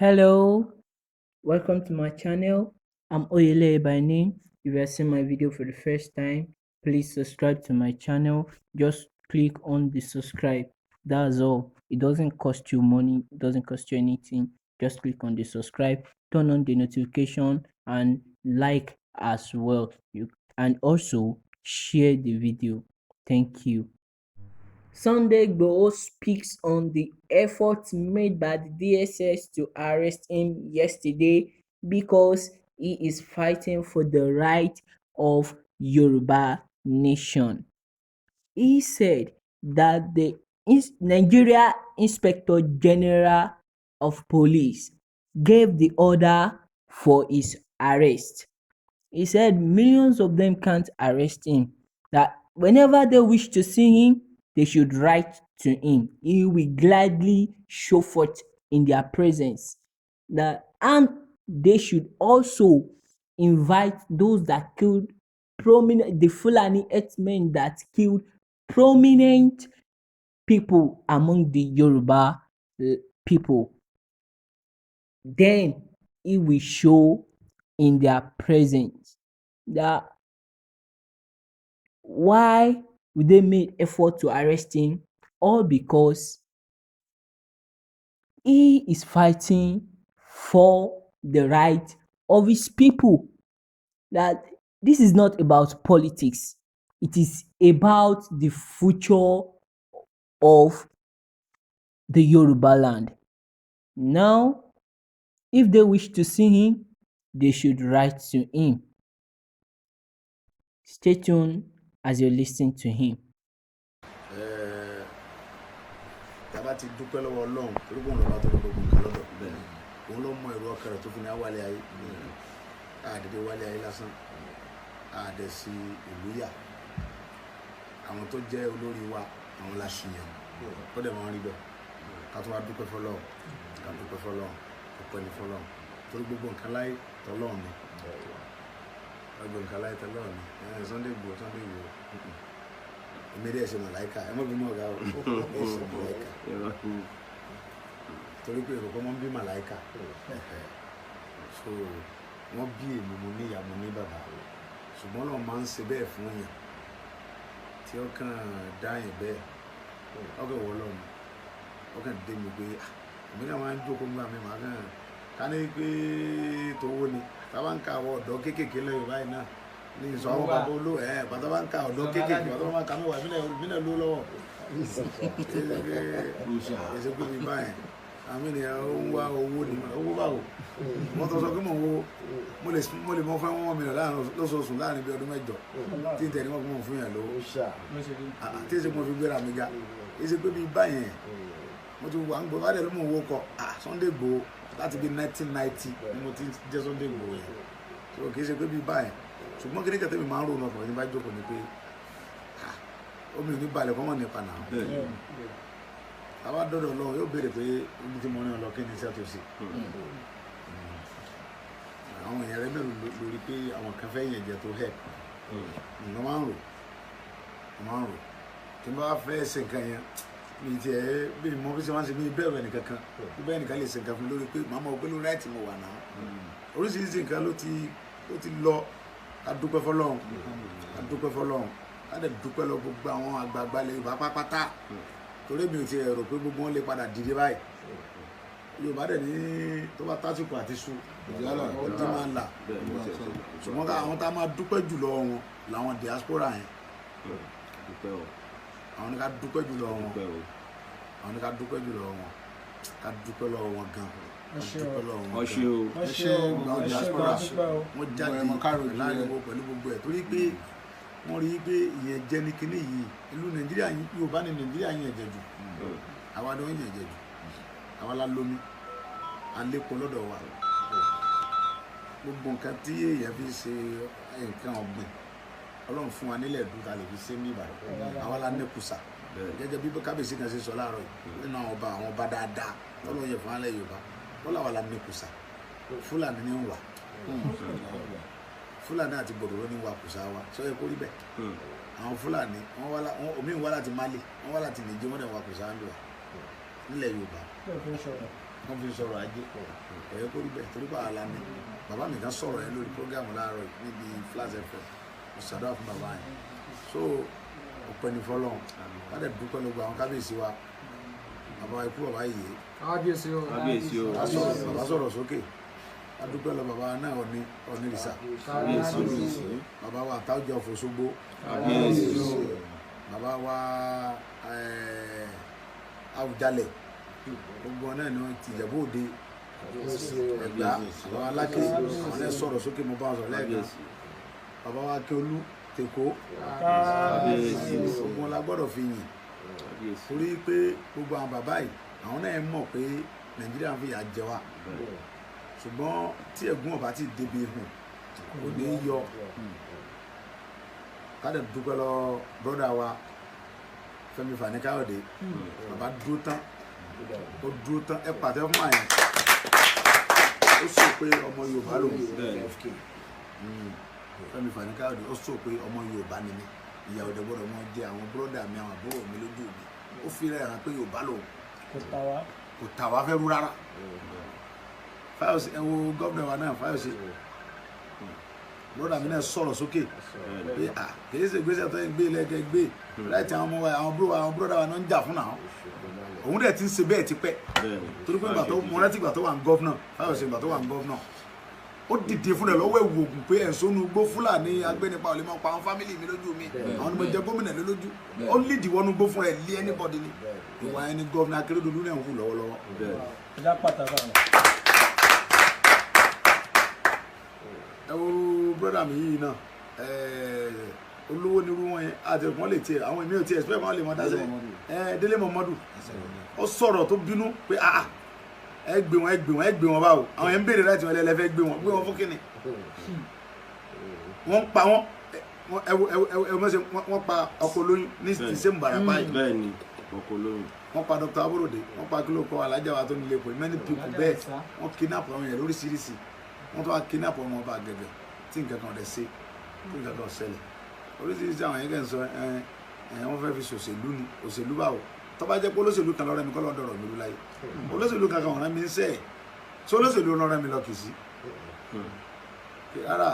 Hello, welcome to my channel. I'm Oyele by name. If you are seeing my video for the first time, please subscribe to my channel. Just click on the subscribe. That's all. It doesn't cost you money, it doesn't cost you anything. Just click on the subscribe, turn on the notification, and like as well. You and also share the video. Thank you. Sunday Igboho speaks on the efforts made by the DSS to arrest him yesterday because he is fighting for the right of Yoruba nation. He said that the Nigeria Inspector General of Police gave the order for his arrest. He said millions of them can't arrest him, that whenever they wish to see him, they should write to him. He will gladly show forth in their presence. And they should also invite those that killed the Fulani herdsmen that killed prominent people among the Yoruba people. Then he will show in their presence that why would they make effort to arrest him? All because he is fighting for the right of his people. That this is not about politics, it is about the future of the Yoruba land. Now, if they wish to see him, they should write to him. Stay tuned as you listen to him. Tàbá ti dúpẹ́ lọ́wọ́ Ọlọ́run torí kò ń lọ́ba tó gbogbo nǹkan lọ́dọ̀ òun ló mọ èrò ọkàn rẹ̀ tó fi ní awálé ayé àdédé wálé ayé lásán àdẹ̀sí ìlú yà àwọn tó jẹ́ olórí wa àwọn la ṣìyàn ó dẹ̀ máa ń rí bẹ́ẹ̀ ká tó wá dúpẹ́ fọlọ́run ká dúpẹ́ fọlọ́run ọpẹ́ ní fọlọ́run torí gbogbo nǹkan láyé tọ́lọ́run ni gbogbo nǹkan láyé tọ́lọ́run ni Sunday Igboho èmi dẹ̀ ṣe màláìka ẹ mọ̀ bí mọ̀ ọ̀gá o ẹ ṣe màláìka torí pé èrò kan mọ́ ń bí màláìka so wọ́n bí èmi mo ní ìyá mo ní bàbá ṣùgbọ́n lọ́wọ́ máa ń ṣe bẹ́ẹ̀ fún yàn tí ó kàn dá yàn bẹ́ẹ̀ ọkàn wọ́ lọ́nu ọkàn dé mi pé èmi náà máa ń jókòó nígbà mi màá kàn ká ní pé tówó ni tábà ń ka àwọn ọ̀dọ́ kéékèèké lẹ́yìn báyìí náà ní ìsọ àwọn bàbá olú bàtà bá ń ka ọ̀dọ́ kéékèèké bàtà bá ń ka mẹ́wàá ìbílẹ̀ ló lọ́wọ́ ẹsẹ̀ pé mi báyìí àmì ènìyàn ń wá owó ni owó báwo wọ́n tó sọ pé mò ń wo mo lè mọ fẹ́ wọ́n mìíràn láàrin lóṣooṣù láàrin bí ọdún mẹ́jọ tí n tẹ̀lé wọn fún mọ̀ fún yàn lówó tí èsì mo fi gbéra mi ga èsì pé mi báyìí mo ti wà ń gbọ́ bá dẹ̀ ló mò ń wó kọ Sunday Igboho láti bí 1990 ni mo ti jẹ́ Sunday Igboho yẹn so kì í ṣe pé bí báyìí ṣùgbọ́n kí ní kẹtẹ́ mi máa ń rò náà ọkùnrin bá jókòó ni pé omi ò ní balẹ̀ kọ́mọ̀ nípa náà àwa dọ́dọ̀ lọ yóò béèrè pé ibi tí mo ní ọlọ́ kí ni iṣẹ́ tó ṣe àwọn èèyàn rẹ mẹ́rin lórí pé àwọn kan fẹ́ yẹn jẹ tó hẹ̀ nǹkan máa ń rò tí n bá fẹ́ ṣe nǹkan yẹn mi ti ẹ̀ bí mo fi ṣe máa ń ṣe ní bẹ́ẹ̀rù ẹnìkan kan bí bẹ́ẹ̀ nìkan lè ṣe nǹkan fún mi lórí pé màmá ògbénu ráìtì mo wà náà oríṣiríṣi nǹkan ló ti lọ adúpẹ́ fọlọ́run adẹ dúpẹ́ lọ gbogbo àwọn àgbààgbà ilẹ̀ Yorùbá pátápátá torí mi ò ti rò pé gbogbo wọn lè padà dìde báyìí Yorùbá dẹ̀ ní tó bá tásìkò àti sú ọdún máa ń là ṣùgbọ́n àwọn tá a máa dúpẹ́ jùlọ wọn làwọn diaspora yẹn àwọn ní ká dúpẹ́ jùlọ wọn àwọn ní ká dúpẹ́ jùlọ wọn ká dúpẹ́ lọ́wọ́ wọn gan wọ́n jáde láàrin wọn pẹ̀lú gbogbo ẹ̀ torí pé wọ́n rí i pé ìyẹn jẹ́ ní kinní yìí ìlú Nàìjíríà Yorùbá ní Nàìjíríà yẹn jẹ jù àwa ni wọ́n yẹn jẹ jù àwa la lómi àlékún lọ́dọ̀ wa gbogbo nǹkan tí èèyàn fi ṣe nǹkan ọ̀gbìn Ọlọ́run fún wa nílẹ̀ dùn ta lè fi ṣe mí ìbàdàn àwa la nẹ́kùsà gẹ́gẹ́ bí kábíyèsí kan ṣe sọ láàárọ̀ yìí nínú àwọn ọba dáadáa Ọlọ́run yẹ fún alẹ́ Yorùbá wọ́n làwọn la nẹ́kùsà Fúlàní ní ń wà Fúlàní àti gbòdòrò ní wà kùsà wa sọ yẹ kó rí bẹ́ẹ̀ àwọn Fúlàní omi ń wá láti Mali wọ́n wá láti Nìjẹ́ wọ́n dẹ̀ wà kùsà ń lò nílẹ̀ Yorùbá wọ́n fi sọ̀rọ̀ ajé ẹ̀yẹ́ kó rí bẹ́ẹ̀ torí bá àlá ni bàbá mi kan sọ̀rọ̀ ẹ lórí prógámù láàárọ̀ níbi Flash FM ṣàdúrà fún bàbá yẹn so ọpẹ́ ní fọ́lọ́run láti dúpẹ́ lọ́gbà àwọn kábíyèsí wa bàbá ikú bàbá yìí kábíyèsí o bàbá sọ̀rọ̀ sókè adúpẹ́ lọ bàbá náà ọ̀ní rìsà bàbá wa Táójà Òfòṣogbo bàbá wa Àwùjalẹ̀ gbogbo náà ni wọ́n ti Ìjẹ̀bú Òde Ẹ̀gbá bàbá wa Láké àwọn náà sọ̀rọ̀ sókè mo bá wọn sọ̀rọ̀ lẹ́ẹ̀kan bàbá wa Akíolú Tèkó gbogbo wọn la gbọ́dọ̀ fi yìn torí pé gbogbo àwọn bàbá yìí àwọn náà mọ̀ pé Nàìjíríà ń fi yà jẹ wa ṣùgbọ́n tí ẹ̀gún ọ̀bá ti débi hùn kò ní yọ káàdì dúpẹ́ lọ brọ́dà wa Fẹ́mi Fani Káyọ̀dé bàbá dúró tán ó dúró tán ẹ pàtẹ́ fún àyàn ó sọ pé ọmọ Yorùbá lòun Fẹ́mi Fani Káyọ̀dé ó sọ pé ọmọ Yorùbá ni mí ìyá ọ̀dẹ̀ gbọ́dọ̀ mọ jẹ àwọn brọ́dà mi àwọn àbúrò mi lójú mi ó fi rẹ̀ hàn pé Yorùbá lòun kò tà wá fẹ́ rú rárá Fáyọ̀sé ẹ wo gómìnà wa náà Fáyọ̀sé broda mi náà sọ̀rọ̀ sókè pé kìí ṣe gbèsè tó ń gbé lẹ́gẹ̀ẹ́ gbé láti àwọn ọmọ wa àwọn broda wa náà ń jà fún náà òun dẹ̀ ti ń ṣe bẹ́ẹ̀ ti pẹ́ torí pé mo rántí ìgbà tó wà ń gọ́fúnà Fáyọ̀sé ìgbà tó wà ń gọ́fúnà ó dìde fún ẹ lọ́wọ́ ìwò ògùn pé ẹ̀sọ́nù gbó Fúlàní agbẹnipa ò lè máa pa àwọn fámìlì mi lójú mi àwọn ọmọ ìjẹ gómìnà lé lójú ó lídìí wọnú gbó fún ẹ lé anybody ni ìwà ẹni gọ́fúnà Akérédolú náà ń hù lọ́wọ́lọ́wọ́. ẹ wo brọ́dà mi yìí náà olówó nírú wọn yẹn àti wọn lè tiẹ̀ àwọn èmi ò tiẹ̀ ẹ̀sìpẹ́ wọn lè mọ dáṣẹ́ Délé Mọ̀mọ́dù ó sọ̀rọ̀ tó bínú pé ẹ gbé wọn báwo àwọn yẹn ń béèrè láti wọn lẹ́lẹ́fẹ́ gbé wọn fún kíni wọ́n pa wọ́n pa ọkọ̀ olóyún ní ìsẹ́mu Bàràpá yìí bẹ́ẹ̀ni ọkọ̀ olóyún wọ́n pa Dr. Aborode wọ́n pa kílò kọ́ alájà wa tó nílé pé many people bẹ́ẹ̀ wọ́n kidnap àwọn yẹn lóríṣiríṣi wọ́n tó wá kidnap ọmọ ọba gẹ́gẹ́ tí nǹkan kan dẹ̀ ṣe tí nǹkan kan ṣẹlẹ̀ oríṣiríṣi àwọn yẹn kẹ́ ń sọ wọ́n fẹ́ fi ṣòṣèlú ni òṣèlú báwo tó bá jẹ́ pé olóṣèlú kan lọ́rẹ́ mi kọ́ lọ́dọ̀rọ̀ mi láyé olóṣèlú kan kan ọ̀rẹ́ mi ń sẹ́ ẹ̀ tí olóṣèlú lọ́rẹ́ mi lọ kì í sí rárá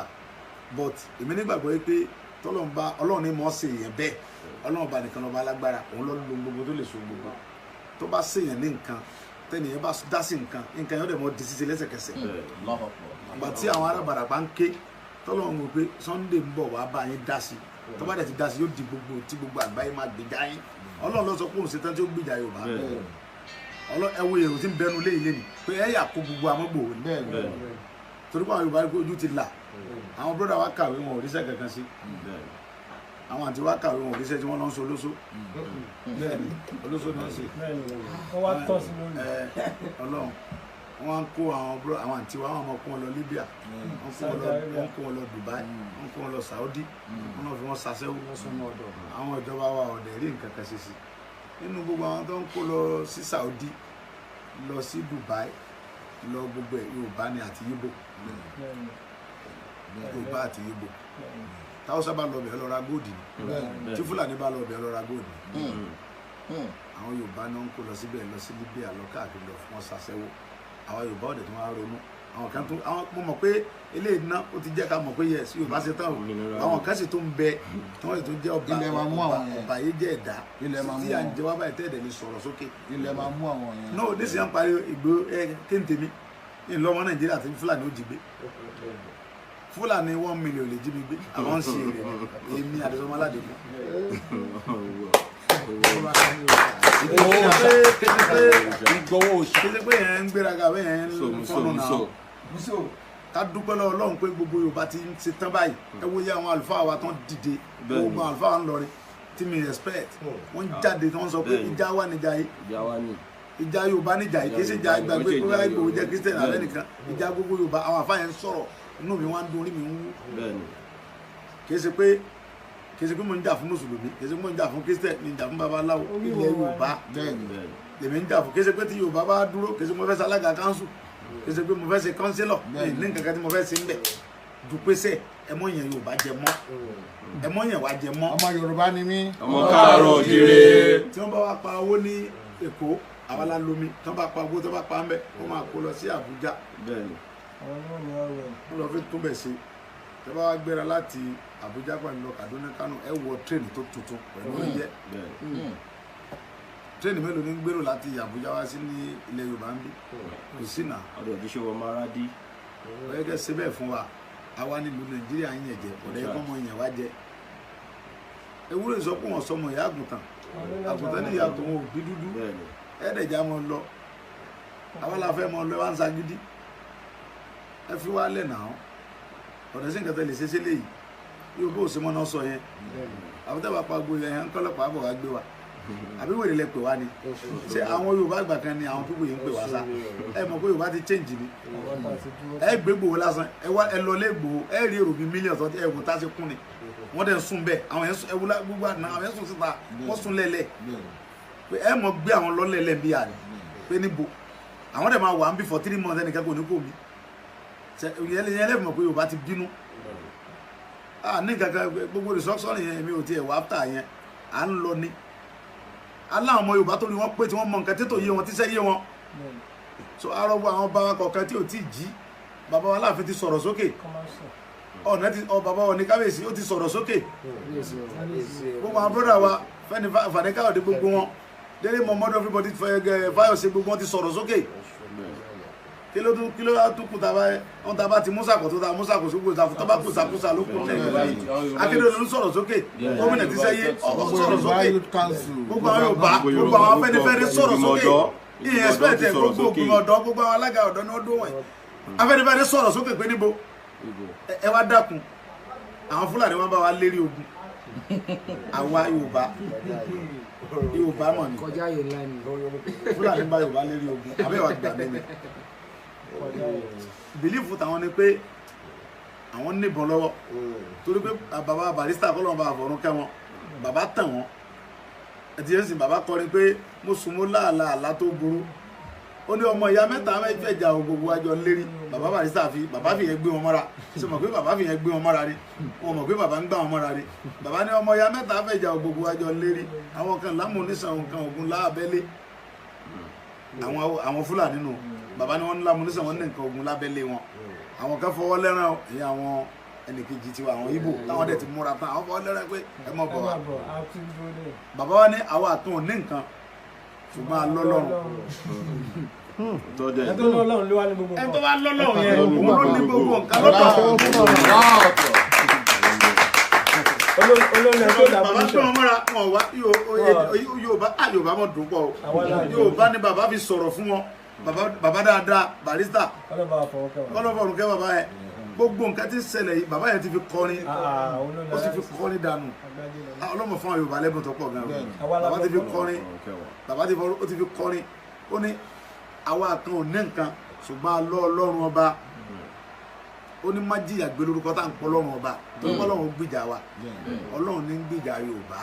but èmi nígbàgbọ́ pé tọ́lọ́mùbá Ọlọ́run ní mọ̀ ṣe èèyàn bẹ́ẹ̀ Ọlọ́run bá nìkan lọ́ba alágbára òun lọ́ lo gbogbo tó lè so gbogbo tó bá ṣèyàn ní nǹkan tẹ́nìyẹn bá dá sí nǹkan yóò dẹ̀ mọ́ di ṣíṣe lẹ́sẹ̀kẹsẹ̀ àgbà tí àwọn ará Bàràpá ń ké tọ́lọ́run wò pé Sunday ń bọ̀ wá bá yín dá sí tó bá dẹ̀ ti dá sí yóò di gbogbo tí gbogbo àgbáyé máa gbèjà yín Ọlọ́run ló sọ pé òun ṣetán tí ó gbèjà Yorùbá ẹ wo èrò tí ń bẹnu lé ilé ni pé ẹ yà kó gbogbo amọ́gbò torí pé àwọn Yorùbá ojú ti là àwọn bọ́dà wa kàwé wọn ò ríṣẹ́ kankan sí àwọn àti wa kàwé wọn ò ríṣẹ́ tí wọ́n lọ ń so olóṣó bẹ́ẹ̀ni olóṣó náà ṣe Ọlọ́run wọ́n kó àwọn àti wa wọn kó wọn lọ Libya wọ́n kó wọn lọ Dubai wọ́n kó wọn lọ Saudi wọ́n náà fi wọ́n ṣaṣẹ́wó àwọn ìjọba wa ọ̀dẹ̀ rí nǹkan kan ṣe sí nínú gbogbo àwọn tó ń kó lọ sí Saudi lọ sí Dubai lọ gbogbo ẹ̀ Yorùbá ni àti Yíbò Yorùbá àti Yíbò táwọ́sá bá lọ bẹ̀ lọ ra góòdì tí Fúlàní bá lọ bẹ̀ lọ ra góòdì àwọn Yorùbá náà ń kó lọ síbẹ̀ lọ sí Libya lọ káàkiri lọ fún wọn ṣaṣẹ́wó àwọn Yorùbá ọ̀dẹ̀ tó wá ronú àwọn kan tó mo mọ̀ pé eléyìí náà ó ti jẹ́ ká mọ̀ pé yes Yorùbá ṣe tán àwọn kan sì tó ń bẹ tí wọ́n sì tó jẹ́ ọba yìí jẹ́ ẹ̀dá tí à ń jẹ wá báyìí tẹ́ẹ̀dẹ̀ lè sọ̀rọ̀ sókè. ilẹ̀ máa mú àwọn yẹn. náà nísìnyí à ń parí ìgbó kéńtèmí ní ìlú ọmọ Nàìjíríà tí Fúlàní ó jí gbé Fúlàní 1 million lè jí mi gbé àwọn ń ṣe èrè èmi Adésọmọ Aládékun. kéde pé yẹn ń gbéraga bẹ́ẹ̀ yẹn ń fọ́nù náà ká dúpẹ́ lọ́wọ́ Ọlọ́run pé gbogbo Yorùbá ti ń ṣe tán báyìí ẹ wo yẹ àwọn àlùfáà wa tán dìde gbogbo àlùfáà wa ń lọrin tí mi respect wọ́n jáde tí wọ́n sọ pé ìjà wà níjà yìí ìjà Yorùbá níjà yìí kì í ṣe ìjà ìgbàgbé pé wáyé gbòó jẹ́ Christian alẹ́ nìkan ìjà gbogbo Yorùbá àwọn àfáà yẹn ń sọ̀rọ̀ inú mi wá ń dún orí mi ń wú kì í ṣe pé mo ń jà fún mùsùlùmí kì í ṣe pé mo ń jà fún Christian ní ìjà fún babaláwo ilẹ̀ Yorùbá lèmi ń jà fún kì í ṣe pé tí Yorùbá bá dúró kì í ṣe mo fẹ́ ṣalága kánsù kì í ṣe pé mo fẹ́ ṣe kánsílọ̀ ní nǹkan kan tí mo fẹ́ ṣe ń bẹ̀ dùpẹ́sẹ̀ ẹmọ yẹn Yorùbá jẹ mọ́ ẹmọ yẹn wá jẹ mọ́. ọmọ Yorùbá ni mí. ọmọ káàárọ̀ oòjíire. tí wọ́n bá wá pa owó ní Èkó àwa la lomi tán bá pa owó tán bá pa ń bẹ wọ́n máa kó lọ sí Àbújá wọ́n lọ fi tún bẹ̀ ṣe tẹ́ bá wá gbéra láti Àbújá pẹ̀lú lọ Kaduna Kano ẹ wọ tírèènì tó tuntun pẹ̀lú oúnjẹ tírèènì mélòó ní gbèrò láti Àbújá wá sí ní ilẹ̀ Yorùbá ń bí kò sí nà ọdọ̀ tí ṣe wọ́n máa rá dí ọ̀yẹ́kẹ́ ṣe bẹ́ẹ̀ fún wa àwa nílùú Nàìjíríà ń yẹn jẹ ọ̀dẹ́ kọ́ mọ yẹn wá jẹ ewúrẹ́ sọ pé wọ́n sọmọ ìyá àgùntàn ní ìyá tó wọn ò bí dúdú ẹ̀ẹ́dẹ̀já mọ lọ àwa la fẹ́ mọ lọ wá ń sagídí ẹ fi wá lẹ̀ náà ọ̀dẹ́ sí nǹkan tẹ́ lè ṣe sí léyìí yóò bó ṣe mọ́ náà sọ yẹn àbútẹ́ bá pa gbogbo yẹn kọ́lọ́pàá bọ̀ wá gbé wa àbí wèrè lẹ pè wá ni ṣé àwọn Yorùbá àgbà kan ni àwọn pípò yìí ń pè wá sá ẹ mọ̀ pé Yorùbá ti change ni ẹ gbé gbòó lásán ẹ lọ lé gbòó ẹ rí èrò bíi mílíọ̀nù tó ẹ wò tá a ṣe kún ni wọ́n dẹ̀ ń sùn bẹ́ẹ̀ àwọn yẹn ẹ wúlá gbogbo àná àwọn yẹn sùn síta wọ́n sùn lẹ́lẹ̀ pé ẹ mọ̀ gbé àwọn lọ́lẹ̀lẹ̀ bí àná pé níbo àwọn dẹ̀ máa wà ń bí for 3 months ẹnìkan kò ní kò mí yẹn lẹ́fù mọ̀ pé Yorùbá ti bínú ní kankan gbogbo restructuring yẹn mi ò tiẹ̀ wá áfítà yẹn à ń lọ ní aláwọn ọmọ Yorùbá tó ní wọ́n pé tí wọ́n mọ nǹkan tètò yé wọn tíṣẹ́ yé wọn so arọ́gbọ́ àwọn bàbá kọ̀ọ̀kan tí ò tí ì jí bàbá wa Aláàfin ti sọ̀rọ̀ sókè ọ̀nà tí bàbá wa ní Kábíyèsí ó ti sọ̀rọ̀ sókè gbogbo àwọn brọ́dà wa Fẹ́mi Fani-Káyọ̀dé gbogbo wọn Délé Momodu everybody Fáyọ̀ṣe gbogbo wọn ti sọ̀rọ̀ sókè kí ló tún kù tàbá ti músàkó tó ta músàkó sí gbòòsà tó bá kù sàkúsà ló kù lẹ́yìn Akérédolú ń sọ̀rọ̀ sókè gómìnà ti sẹ́yẹ sọ̀rọ̀ sókè gbogbo àwọn Yorùbá gbogbo àwọn Afẹ́nifẹ́re sọ̀rọ̀ sókè ìyẹn ẹ̀sìpẹ̀tẹ̀ gbogbo ògbìmọ̀ ọ̀dọ́ gbogbo àwọn alága ọ̀dọ́ ní ọdún wọ̀nyí Afẹ́nifẹ́re sọ̀rọ̀ sókè pé níbo ẹ wá dákun àwọn Fúlàní wọn bá wa lérí ogun àwa Yorùbá mọ̀ ní Fúlàní bá Yorùbá lérí ogun àbẹ́wà gbàgbé mi bìlífù táwọn ni pé àwọn níbọn lọ́wọ́ torí pé bàbá Barrister kọ́lọ́n bá àfọ̀rún kẹ́ wọn bàbá tàn wọ́n ẹ̀tì yẹn sì bàbá kọrin pé mo sùn mo láàlà àlá tó burú ó ní ọmọ ìyá mẹ́ta mẹ́fẹ̀ẹ́jà gbogbo àjọ lérí bàbá Barrister bàbá fi yẹn gbé wọn mọ́ra ṣe mọ̀ pé bàbá fi yẹn gbé wọn mọ́ra rí wọn mọ̀ pé bàbá ń gbà wọn mọ́ra rí bàbá ní ọmọ ìyá mẹ́ta fẹ̀jà gbogbo àjọ lérí àwọn kan lámúnísàn nǹkan ogun lábẹ́lé àwọn Fúlàní nù bàbá ni wọ́n ń lámúnísàn wọn ní nǹkan ogun lábẹ́lé wọn àwọn kan fọwọ́ lẹ́ràn ẹ̀yìn àwọn ẹnìkejì tiwa àwọn Ìgbò táwọn dẹ̀ ti múra tán àwọn fọwọ́ lẹ́ràn pé ẹ mọ̀ bọ̀ wá bàbá wa ní àwọn àtún ò ní nǹkan ṣùgbọ́n alọ́lọ́run ẹ tó lọ́lọ́run ló wá ní gbogbo ẹ tó bá lọ́lọ́run yẹn òun ló ní gbogbo nǹkan lọ́tọ̀ olóòlù ẹgbẹ́ ìdààmú bàbá tó wọn mọ́ra wọn wá Yorùbá mọ̀ dùn pọ̀ Yorùbá ni bàbá fi sọ̀rọ̀ fún wọn bàbá dáadáa Barrister kọ́lọ́fọ̀rún kẹ́ bàbá yẹn gbogbo nǹkan tí ń ṣẹlẹ̀ yìí bàbá yẹn ti fi kọrin ó ti fi kọrin dànù ọlọ́mọ fún àwọn Yorùbá lẹ́bùn tó pọ̀ gan bàbá ti fi kọrin bàbá ó ti fi kọrin ó ní àwa kan ò ní nǹkan ṣùgbọ́n alọ́ Ọlọ́run ọba ó ní má jìyà gbé lórúkọ tá à ń pọ̀ Ọlọ́run ọba tó ń pọ̀ Ọlọ́run gbìjà wa Ọlọ́run ní ń gbìjà Yorùbá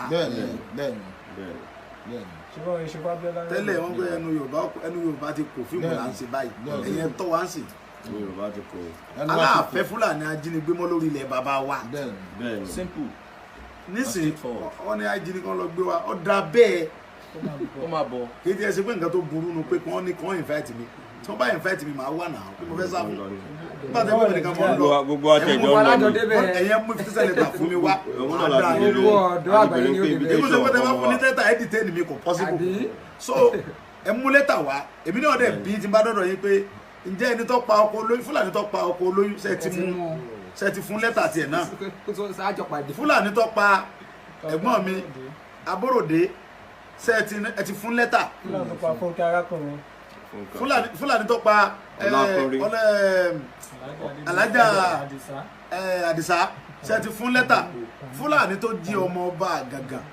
tẹ́lẹ̀ wọ́n gbé ẹnu Yorùbá ti kò fíìmù là ń ṣe báyìí ẹ̀yẹ tọ́ wa ń sìn aláàfẹ́ Fúlàní ajínigbé mọ́ lórí ilẹ̀ bàbá wa simple nísìnyí wọ́n ní ajínigbé kan lọ gbé wa ó dá bẹ́ẹ̀ ó máa bọ̀ kì í ti ẹ ṣe pé nǹkan tó burú nu pé kí wọ́n ní kí wọ́n invite mi tí wọ́n bá invite mi màá wà náà pé mo fẹ́ sáà fún nígbà tí wọ́n nìkan mọ̀ ń lọ gbogbo àtẹ̀jọ́ ẹ̀yẹ mú 50 cent letter fún mi wá gbogbo ọ̀dọ́ àgbáyé ni ó lè èmi sọ pé tẹ bá fún ní tẹ́tà ẹ̀ dìtẹ́ ni mi kò possible so ẹ mú lẹ́tà wá èmi náà dẹ̀ bí ti bá dọ́dọ̀ yín pé ǹjẹ́ ẹni tó pa ọkọ olóyún Fúlàní tó pa ọkọ olóyún ṣe ti fún lẹ́tà tiẹ̀ náà Fúlàní tó pa ẹ̀gbọ́n mi Aborode ṣe ẹ ti fún lẹ́tà Fúlàní tó pa Alájà Àdìsá ṣe ti fún lẹ́tà Fúlàní tó jí ọmọ ọba Àgàgàn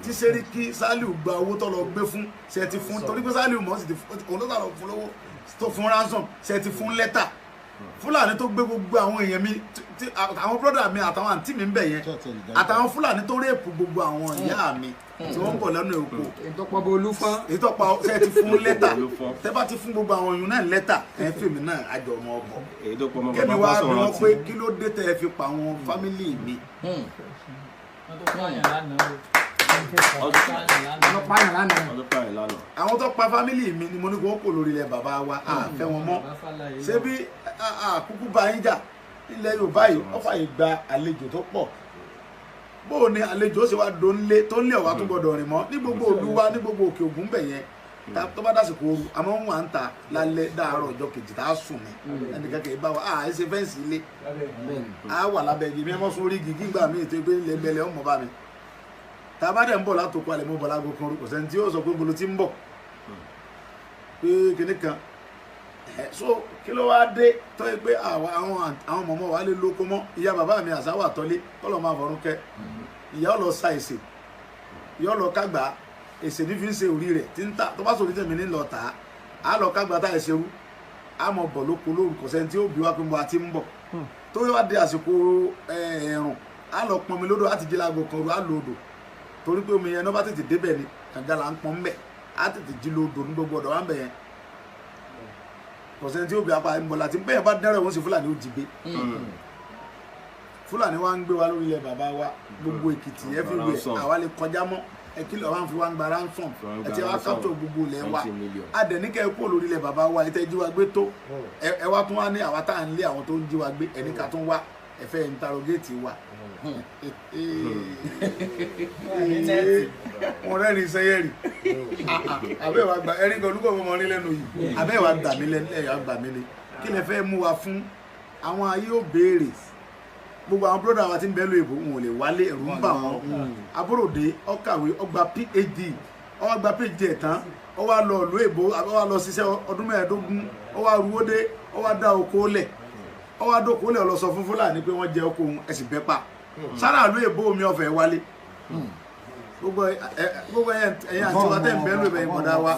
tí Sẹ́ríkì Sàlíù gba owó tó lọ gbé fún ṣe ti fún torí pé Sàlíù mọ̀ sí òun tó sàlọ̀ fún lówó tó fún ransom ṣe ti fún lẹ́tà Fúlàní tó gbé gbogbo àwọn èèyàn mi àwọn brọ́dà mi àtàwọn àǹtí mi ń bẹ̀ yẹn àtàwọn Fúlàní tó rèpù gbogbo àwọn ìyá mi tí wọ́n ń bọ̀ lẹ́nu èkó ìtọ́pọ̀ bó olúfọ́n ìtọ́pọ̀ ṣe ti fún lẹ́tà tẹ́ bá ti fún gbogbo àwọn èèyàn náà lẹ́tà ẹ̀ fèmí náà àjọ ọmọ ọbọ̀ kẹ́mi wá bí wọ́n pé kí ló dé tẹ́ ẹ fi pa àwọn fámìlì mi àwọn tó pa fámìlì mi ni mo ní kó kò lórí ilẹ̀ bàbá wa àfẹ́ wọn mọ́ ṣé bí àkúkú bá yín jà ilẹ̀ Yorùbá yìí wọ́n fàyè gba àlejò tó pọ̀ bó ni àlejò ó sì wá dónlé tó ń lé ọ̀wá tó gbọdọ̀ rìn mọ́ ní gbogbo òlu wa ní gbogbo òkè ògùn bẹ̀ yẹn tó bá dásìkò ooru àmọ́ wọn à ń ta lálẹ́ dáàárọ̀ ọjọ́ kejì tá a sùn ní ẹnìkan kì í bá wa ẹ ṣe fẹ́ǹsì ilé a wà lábẹ́ igi mímọ́ sórí igi gbígbà míì tó gbé ilẹ̀ gbẹlẹ̀ ọmọ bá mi tá a bá dẹ̀ ń bọ̀ látòkọ àlẹ́ mọ́ bọ̀lá gbogbo kan kò sẹ́ni tí yóò sọ pé bolo ti ń bọ̀ pé kinní kan so kí ló wá dé tó yẹ pé àwọn mọ̀mọ́ wa lè lóko mọ́ ìyá bàbá mi àsáwà tọ́lé kọ́lọ́ máa fọ̀rún kẹ́ ìyá ọ̀ lọ sa èsè ìyá ọ̀ lọ kágbá èsè ní fi ń ṣe orí rẹ̀ tí ń ta tó bá sòrí tèmi ní lọ tà á lọ kágbá tá ẹ̀ṣẹ̀ rú á mọ̀ bọ̀ lóko lórúkọ sẹ́ni tí ó bí wá pé mo àti ń bọ̀ tó yẹ wá dé àsìkò ẹ̀rùn á lọ pọnmi lódò á ti jí láago kan ru á lo odò torí pé omi yẹn náà bá tètè débẹ̀ ni kànga là ń pọn mbẹ̀ á tètè jí lo odò ní gbogbo ọ̀dọ̀ wá ń bẹ̀ yẹn kò sẹ́ni tí ó bí apá ìmọ̀lá tí bẹ́ẹ̀ bá dẹ́rẹ̀ wọ́n sì Fúlàní ó jí gbé Fúlàní wa ń gbé wa lórí ilẹ̀ bàbá wa gbogbo Èkìtì everywhere àwa lè kọjá mọ́ ẹkìlọ̀ wa ń fi wá ń gba ransom ẹtì wa kápítọ̀ gbogbo ilẹ̀ wa adẹ̀níkẹ́ kó lórí ilẹ̀ bàbá wa ẹtẹ́ jí wa gbé tó ẹ wá tún wá ní àwa tá à ń lé àwọn tó ń jí wa gbé ẹnìkan tún wá ẹ̀fẹ́ interrogate wa wọn rẹ́rìn sẹ́yẹ́rì abẹ́ wa gba ẹ̀rín kan olúkọ̀ mọ́ rí lẹ́nu yìí abẹ́ wa gbà mí lẹ́yìn àgbà mí ni kí lẹ fẹ́ mú wa fún àwọn ayé ò béèrè gbogbo àwọn bróda wa ti ń bẹ lóyè bò wọn ò lè wálé ẹ̀rù ń bà wọn Aborode ọkàwé ọgbà PhD ọwọ́ gba PhD ẹ̀ tán ó wá lọ lóyè bò ó wá lọ ṣiṣẹ́ ọdún 15 ó wá ruwódé ó wá dá oko lẹ̀ ó wá dóko lẹ̀ lọ sọ fún Fúlàní pé wọ́n jẹ oko òun ẹ̀sìn bẹ́ pa sára lóyè bò omi ọ̀fẹ́ wálé gbogbo ẹ̀yìn àti wa tẹ̀ ń bẹ lóyè bẹ̀yìn mọ̀dá wa.